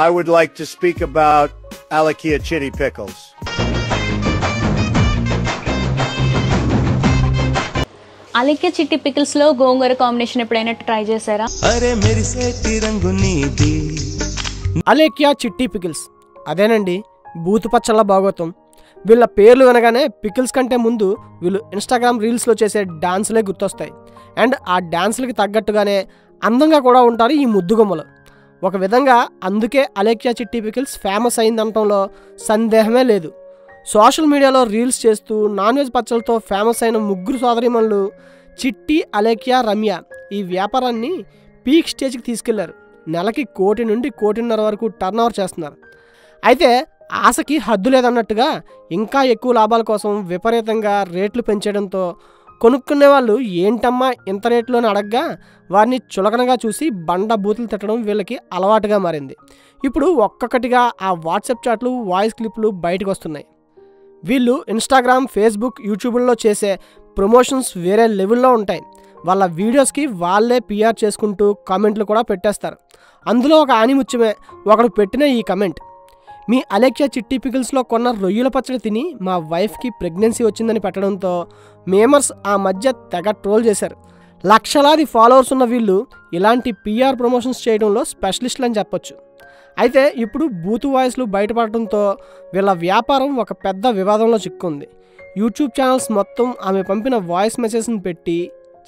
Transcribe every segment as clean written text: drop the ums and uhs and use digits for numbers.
I would like to speak about Alakia Chitty Pickles. Alakia Chitty Pickles లో గోంగూర combination ఎప్పుడైనా try చేశారా? అరే మెరిసేటి రంగు నీది. అలేకియా చిట్టి పికిల్స్ అదేనండి బూతు పచ్చళ్ళ భాగవతం. వీళ్ళ పేర్లు వినగానే పికిల్స్ కంటే ముందు వీళ్ళు ఇన్స్టాగ్రామ్ రీల్స్లో చేసే డాన్సులే గుర్తొస్తాయి. అండ్ ఆ డాన్సులకి తగ్గట్టుగానే అందంగా కూడా ఉంటారు ఈ ముద్దుగొమ్మలు. ఒక విధంగా అందుకే అలేకియా చిట్టి పికిల్స్ ఫేమస్ అయిందనటంలో సందేహమే లేదు. సోషల్ మీడియాలో రీల్స్ చేస్తూ నాన్ వెజ్ పచ్చళ్ళతో ఫేమస్ అయిన ముగ్గురు సోదరీమణులు చిట్టి, అలేకియా, రమ్య ఈ వ్యాపారాన్ని పీక్ స్టేజ్కి తీసుకెళ్లారు. నెలకి 1 కోటి నుండి 1.5 కోటి వరకు టర్న్ ఓవర్ చేస్తున్నారు. అయితే ఆశకి హద్దు లేదన్నట్టుగా ఇంకా ఎక్కువ లాభాల కోసం విపరీతంగా రేట్లు పెంచేయడంతో కొనుక్కునే వాళ్ళు ఏంటమ్మా ఇంత రేట్లోనే అడగ్గా వారిని చులకనగా చూసి బండ బూతులు తిట్టడం వీళ్ళకి అలవాటుగా మారింది. ఇప్పుడు ఒక్కొక్కటిగా ఆ వాట్సాప్ చాట్లు, వాయిస్ క్లిప్లు బయటకు వస్తున్నాయి. వీళ్ళు ఇన్స్టాగ్రామ్, ఫేస్బుక్, యూట్యూబ్లో చేసే ప్రమోషన్స్ వేరే లెవెల్లో ఉంటాయి. వాళ్ళ వీడియోస్కి వాళ్ళే పిఆర్ చేసుకుంటూ కామెంట్లు కూడా పెట్టేస్తారు. అందులో ఒక ఆనిముత్యమే ఒకడు పెట్టిన ఈ కమెంట్: మీ అలేకియా చిట్టి పికిల్స్లో కొన్న రొయ్యల పచ్చడి తిని మా వైఫ్కి ప్రెగ్నెన్సీ వచ్చిందని పెట్టడంతో మేమర్స్ ఆ మధ్య తెగ ట్రోల్ చేశారు. లక్షలాది ఫాలోవర్స్ ఉన్న వీళ్ళు ఇలాంటి పిఆర్ ప్రమోషన్స్ చేయడంలో స్పెషలిస్టులు అని చెప్పొచ్చు. అయితే ఇప్పుడు బూతు వాయిస్లు బయటపడటంతో వీళ్ళ వ్యాపారం ఒక పెద్ద వివాదంలో చిక్కుంది. యూట్యూబ్ ఛానల్స్ మొత్తం ఆమె పంపిన వాయిస్ మెసేజ్ని పెట్టి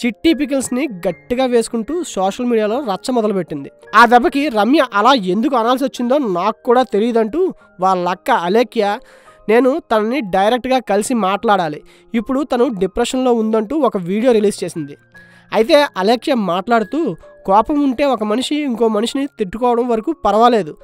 చిట్టి పికిల్స్ని గట్టిగా వేసుకుంటూ సోషల్ మీడియాలో రచ్చ మొదలుపెట్టింది. ఆ దెబ్బకి రమ్య అలా ఎందుకు అనాల్సి వచ్చిందో నాకు కూడా తెలియదంటూ వాళ్ళ అక్క అలేకియా నేను తనని డైరెక్ట్గా కలిసి మాట్లాడాలి, ఇప్పుడు తను డిప్రెషన్లో ఉందంటూ ఒక వీడియో రిలీజ్ చేసింది. అయితే అలేకియా మాట్లాడుతూ కోపం ఉంటే ఒక మనిషి ఇంకో మనిషిని తిట్టుకోవడం వరకు పర్వాలేదు,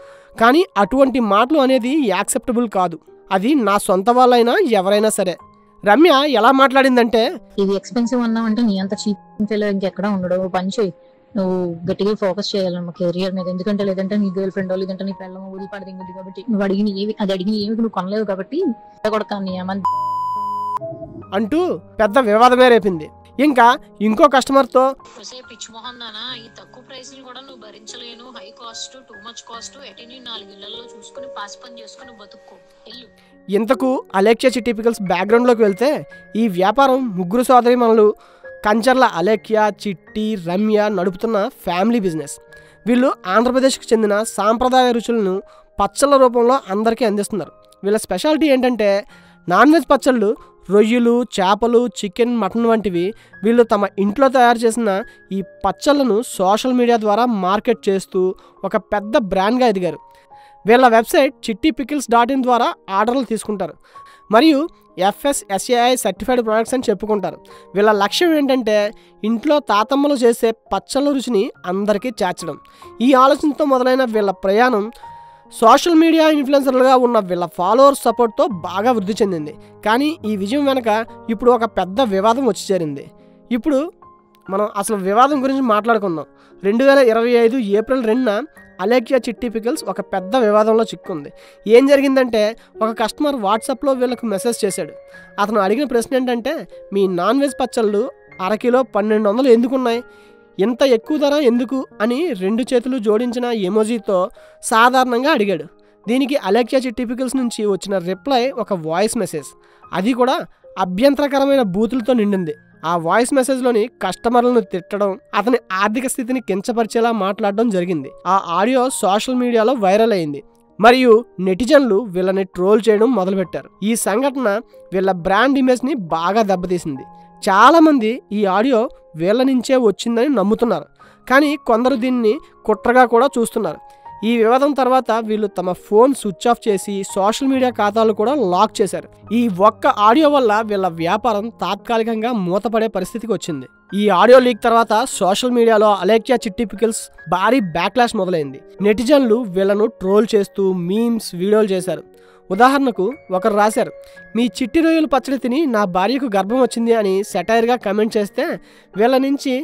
కానీ అటువంటి మాటలు అనేది యాక్సెప్టబుల్ కాదు, అది నా సొంత వాళ్ళైనా ఎవరైనా సరే. రమ్య ఎలా మాట్లాడిందంటే, ఇది ఎక్స్పెన్సివ్ అన్నావంటే నీ అంత చీప్ ఫెలో ఇంకెక్కడా ఉండడు, పని చేయి, నువ్వు గట్టిగా ఫోకస్ చేయాలన్న కెరియర్ మీద, ఎందుకంటే లేదంటే నీ గర్ల్ ఫ్రెండ్ లేదంటే నీ పిల్లలు వదిలిపడదింది కాబట్టి నువ్వు అడిగిన ఏవి నువ్వు కొనలేవు కాబట్టి అంటూ పెద్ద వివాదమే రేపింది. ఇంకా ఇంకో కస్టమర్తో పిచ్చి మొహం దానా, ఈ తక్కువ ప్రైస్ కూడా నువ్వు భరించలేను, high cost, too much cost, ఎటిని 4 ఇళ్లలో చూసుకుని పాస్ పని చేసుకుని బతుక్కో. ఇంతకు అలేకియా చిట్టి పికిల్స్ బ్యాక్గ్రౌండ్లోకి వెళ్తే ఈ వ్యాపారం ముగ్గురు సోదరీమణులు కంచర్ల అలేకియా, చిట్టి, రమ్య నడుపుతున్న ఫ్యామిలీ బిజినెస్. వీళ్ళు ఆంధ్రప్రదేశ్కి చెందిన సాంప్రదాయ రుచులను పచ్చళ్ళ రూపంలో అందరికీ అందిస్తున్నారు. వీళ్ళ స్పెషాలిటీ ఏంటంటే నాన్ వెజ్ పచ్చళ్ళు, రొయ్యలు, చేపలు, చికెన్, మటన్ వంటివి వీళ్ళు తమ ఇంట్లో తయారు చేసిన ఈ పచ్చళ్ళను సోషల్ మీడియా ద్వారా మార్కెట్ చేస్తూ ఒక పెద్ద బ్రాండ్గా ఎదిగారు. వీళ్ళ వెబ్సైట్ chittypickles.in ద్వారా ఆర్డర్లు తీసుకుంటారు మరియు FSSAI సర్టిఫైడ్ ప్రొడక్ట్స్ అని చెప్పుకుంటారు. వీళ్ళ లక్ష్యం ఏంటంటే ఇంట్లో తాతమ్మలు చేసే పచ్చళ్ళ రుచిని అందరికీ చేర్చడం. ఈ ఆలోచనతో మొదలైన వీళ్ళ ప్రయాణం సోషల్ మీడియా ఇన్ఫ్లుయెన్సర్లుగా ఉన్న వీళ్ళ ఫాలోవర్స్ సపోర్ట్తో బాగా వృద్ధి చెందింది. కానీ ఈ విజయం వెనక ఇప్పుడు ఒక పెద్ద వివాదం వచ్చి చేరింది. ఇప్పుడు మనం అసలు వివాదం గురించి మాట్లాడుకుందాం. 2025 ఏప్రిల్ 2న అలేకియా చిట్టి పికిల్స్ ఒక పెద్ద వివాదంలో చిక్కుంది. ఏం జరిగిందంటే ఒక కస్టమర్ వాట్సాప్లో వీళ్ళకు మెసేజ్ చేశాడు. అతను అడిగిన ప్రశ్న ఏంటంటే, మీ నాన్ వెజ్ పచ్చళ్ళు అరకిలో 1200 ఎందుకున్నాయి, ఇంత ఎక్కువ ధర ఎందుకు అని 2 చేతులు జోడించిన ఎమోజీతో సాధారణంగా అడిగాడు. దీనికి అలేకియా చిట్టి పికిల్స్ నుంచి వచ్చిన రిప్లై ఒక వాయిస్ మెసేజ్, అది కూడా అభ్యంతరకరమైన బూతులతో నిండింది. ఆ వాయిస్ మెసేజ్లోని కస్టమర్లను తిట్టడం, అతని ఆర్థిక స్థితిని కించపరిచేలా మాట్లాడడం జరిగింది. ఆ ఆడియో సోషల్ మీడియాలో వైరల్ అయింది మరియు నెటిజన్లు వీళ్ళని ట్రోల్ చేయడం మొదలుపెట్టారు. ఈ సంఘటన వీళ్ళ బ్రాండ్ ఇమేజ్ని బాగా దెబ్బతీసింది. చాలామంది ఈ ఆడియో వీళ్ళ నుంచే వచ్చిందని నమ్ముతున్నారు, కానీ కొందరు దీన్ని కుట్రగా కూడా చూస్తున్నారు. ఈ వివాదం తర్వాత వీళ్ళు తమ ఫోన్ స్విచ్ ఆఫ్ చేసి సోషల్ మీడియా ఖాతాలు కూడా లాక్ చేశారు. ఈ ఒక్క ఆడియో వల్ల వీళ్ళ వ్యాపారం తాత్కాలికంగా మూతపడే పరిస్థితికి వచ్చింది. ఈ ఆడియో లీక్ తర్వాత సోషల్ మీడియాలో అలేకియా చిట్టి పికిల్స్ భారీ బ్యాక్లాష్ మొదలైంది. నెటిజన్లు వీళ్ళను ట్రోల్ చేస్తూ మీమ్స్, వీడియోలు చేశారు. ఉదాహరణకు ఒకరు రాశారు, మీ చిట్టి రొయ్యలు పచ్చడి తిని నా భార్యకు గర్భం వచ్చింది అని సెటైర్గా కమెంట్ చేస్తే వీళ్ళ నుంచి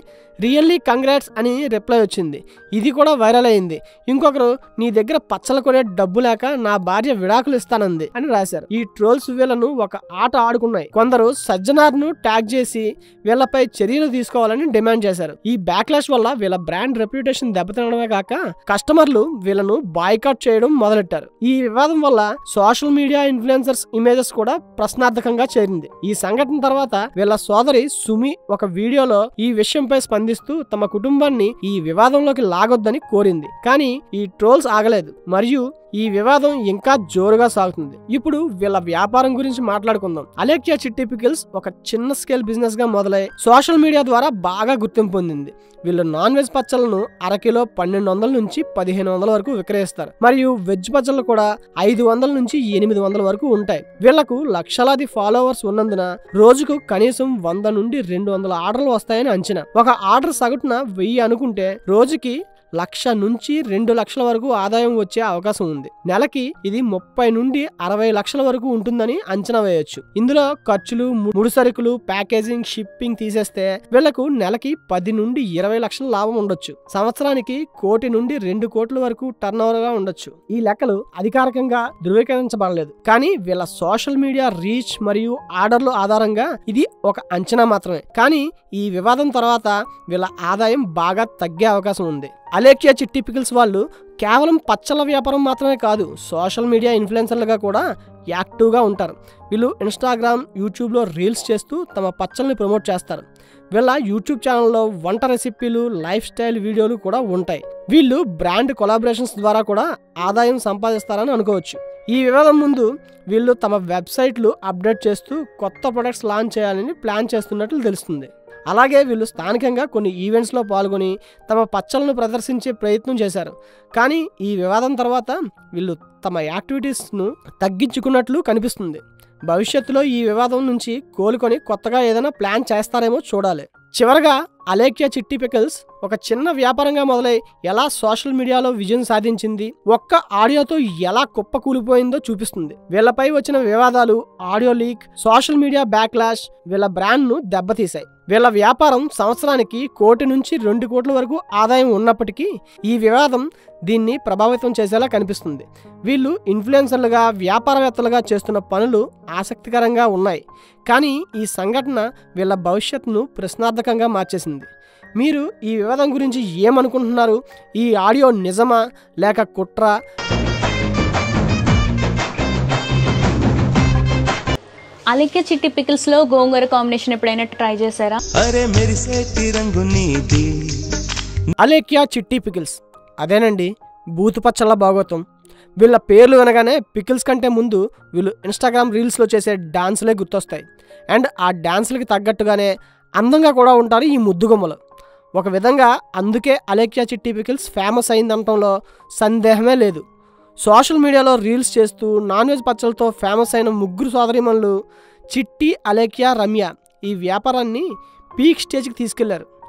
రియల్లీ కంగ్రాట్స్ అని రిప్లై వచ్చింది. ఇది కూడా వైరల్ అయింది. ఇంకొకరు నీ దగ్గర పచ్చలు కొనే డబ్బు లేక నా భార్య విడాకులు ఇస్తానంది అని రాశారు. ఈ ట్రోల్స్ వీళ్ళను ఒక ఆట ఆడుకున్నాయి. కొందరు సజ్జనార్ను ట్యాగ్ చేసి వీళ్ళపై చర్యలు తీసుకోవాలని డిమాండ్ చేశారు. ఈ బ్యాక్లాష్ వల్ల వీళ్ళ బ్రాండ్ రెప్యుటేషన్ దెబ్బతినడమే కాక కస్టమర్లు వీళ్ళను బాయ్కాట్ చేయడం మొదలెట్టారు. ఈ వివాదం వల్ల సోషల్ మీడియా ఇన్ఫ్లుయెన్సర్స్ ఇమేజెస్ కూడా ప్రశ్నార్థకంగా చేరింది. ఈ సంఘటన తర్వాత వీళ్ళ సోదరి సుమి ఒక వీడియోలో ఈ విషయంపై స్పందిస్తూ తమ కుటుంబాన్ని ఈ వివాదంలోకి లాగొద్దని కోరింది. కానీ ఈ ట్రోల్స్ ఆగలేదు మరియు ఈ వివాదం ఇంకా జోరుగా సాగుతుంది. ఇప్పుడు వీళ్ళ వ్యాపారం గురించి మాట్లాడుకుందాం. అలెక్యా చిట్టి పికిల్స్ ఒక చిన్న స్కేల్ బిజినెస్ గా మొదలై సోషల్ మీడియా ద్వారా బాగా గుర్తింపు పొందింది. వీళ్ళు నాన్ వెజ్ పచ్చలను అరకిలో 1200 నుంచి 1500 వరకు విక్రయిస్తారు మరియు వెజ్ పచ్చళ్ళు కూడా 500 నుంచి 800 వరకు ఉంటాయి. వీళ్లకు లక్షలాది ఫాలోవర్స్ ఉన్నందున రోజుకు కనీసం 100 నుండి 200 ఆర్డర్లు వస్తాయని అంచనా. ఒక ఆర్డర్ సగటున 1000 అనుకుంటే రోజుకి 1,00,000 నుంచి 2 లక్షల వరకు ఆదాయం వచ్చే అవకాశం ఉంది. నెలకి ఇది 30 నుండి 60 లక్షల వరకు ఉంటుందని అంచనా వేయొచ్చు. ఇందులో ఖర్చులు, ముడిసరుకులు, ప్యాకేజింగ్, షిప్పింగ్ తీసేస్తే వీళ్లకు నెలకి 10 నుండి 20 లక్షల లాభం ఉండొచ్చు. సంవత్సరానికి 1 కోటి నుండి 2 కోట్ల వరకు టర్నోవర్ గా ఉండొచ్చు. ఈ లెక్కలు అధికారికంగా ధృవీకరించబడలేదు, కానీ వీళ్ళ సోషల్ మీడియా రీచ్ మరియు ఆర్డర్ల ఆధారంగా ఇది ఒక అంచనా మాత్రమే. కానీ ఈ వివాదం తర్వాత వీళ్ళ ఆదాయం బాగా తగ్గే అవకాశం ఉంది. అలెక్యా చిట్టి పికిల్స్ వాళ్ళు కేవలం పచ్చళ్ళ వ్యాపారం మాత్రమే కాదు, సోషల్ మీడియా ఇన్ఫ్లుయెన్సర్లుగా కూడా యాక్టివ్గా ఉంటారు. వీళ్ళు ఇన్స్టాగ్రామ్, యూట్యూబ్లో రీల్స్ చేస్తూ తమ పచ్చళ్ళని ప్రమోట్ చేస్తారు. వీళ్ళ యూట్యూబ్ ఛానల్లో వంట రెసిపీలు, లైఫ్ స్టైల్ వీడియోలు కూడా ఉంటాయి. వీళ్ళు బ్రాండ్ కొలాబరేషన్స్ ద్వారా కూడా ఆదాయం సంపాదిస్తారని అనుకోవచ్చు. ఈ వివాదం ముందు వీళ్ళు తమ వెబ్సైట్లు అప్డేట్ చేస్తూ కొత్త ప్రొడక్ట్స్ లాంచ్ చేయాలని ప్లాన్ చేస్తున్నట్లు తెలుస్తుంది. అలాగే వీళ్ళు స్థానికంగా కొన్ని ఈవెంట్స్లో పాల్గొని తమ పచ్చళ్ళను ప్రదర్శించే ప్రయత్నం చేశారు. కానీ ఈ వివాదం తర్వాత వీళ్ళు తమ యాక్టివిటీస్ను తగ్గించుకున్నట్లు కనిపిస్తుంది. భవిష్యత్తులో ఈ వివాదం నుంచి కోలుకొని కొత్తగా ఏదైనా ప్లాన్ చేస్తారేమో చూడాలి. చివరగా అలెక్యా చిట్టి పికిల్స్ ఒక చిన్న వ్యాపారంగా మొదలై ఎలా సోషల్ మీడియాలో విజయం సాధించింది, ఒక్క ఆడియోతో ఎలా కుప్పకూలిపోయిందో చూపిస్తుంది. వీళ్ళపై వచ్చిన వివాదాలు, audio leak, social media backlash వీళ్ళ బ్రాండ్ను దెబ్బతీశాయి. వీళ్ళ వ్యాపారం సంవత్సరానికి 1 కోటి నుంచి 2 కోట్ల వరకు ఆదాయం ఉన్నప్పటికీ ఈ వివాదం దీన్ని ప్రభావితం చేసేలా కనిపిస్తుంది. వీళ్ళు ఇన్ఫ్లుయెన్సర్లుగా, వ్యాపారవేత్తలుగా చేస్తున్న పనులు ఆసక్తికరంగా ఉన్నాయి, కానీ ఈ సంఘటన వీళ్ళ భవిష్యత్తును ప్రశ్నార్థకంగా మార్చేసింది. మీరు ఈ వివాదం గురించి ఏమనుకుంటున్నారు? ఈ ఆడియో నిజమా లేక కుట్ర? అలెక్యా చిట్టి పికిల్స్ లో గోంగూర కాంబినేషన్ ఎప్పుడైనా ట్రై చేశారా? అలెక్యా చిట్టి పికిల్స్ అదేనండి, బూతు పచ్చళ్ళ భాగవతం. వీళ్ళ పేర్లు వినగానే పికిల్స్ కంటే ముందు వీళ్ళు ఇన్స్టాగ్రామ్ రీల్స్లో చేసే డాన్స్లే గుర్తొస్తాయి. అండ్ ఆ డాన్స్లకి తగ్గట్టుగానే అందంగా కూడా ఉంటారు ఈ ముద్దుగొమ్మలు. ఒక విధంగా అందుకే అలెక్యా చిట్టి పికిల్స్ ఫేమస్ అయిందనటంలో సందేహమే లేదు. సోషల్ మీడియాలో రీల్స్ చేస్తూ నాన్ వెజ్ పచ్చళ్ళతో ఫేమస్ అయిన 3 సోదరీమణులు చిట్టి, అలెక్యా, రమ్య ఈ వ్యాపారాన్ని పీక్ స్టేజ్కి తీసుకెళ్లారు.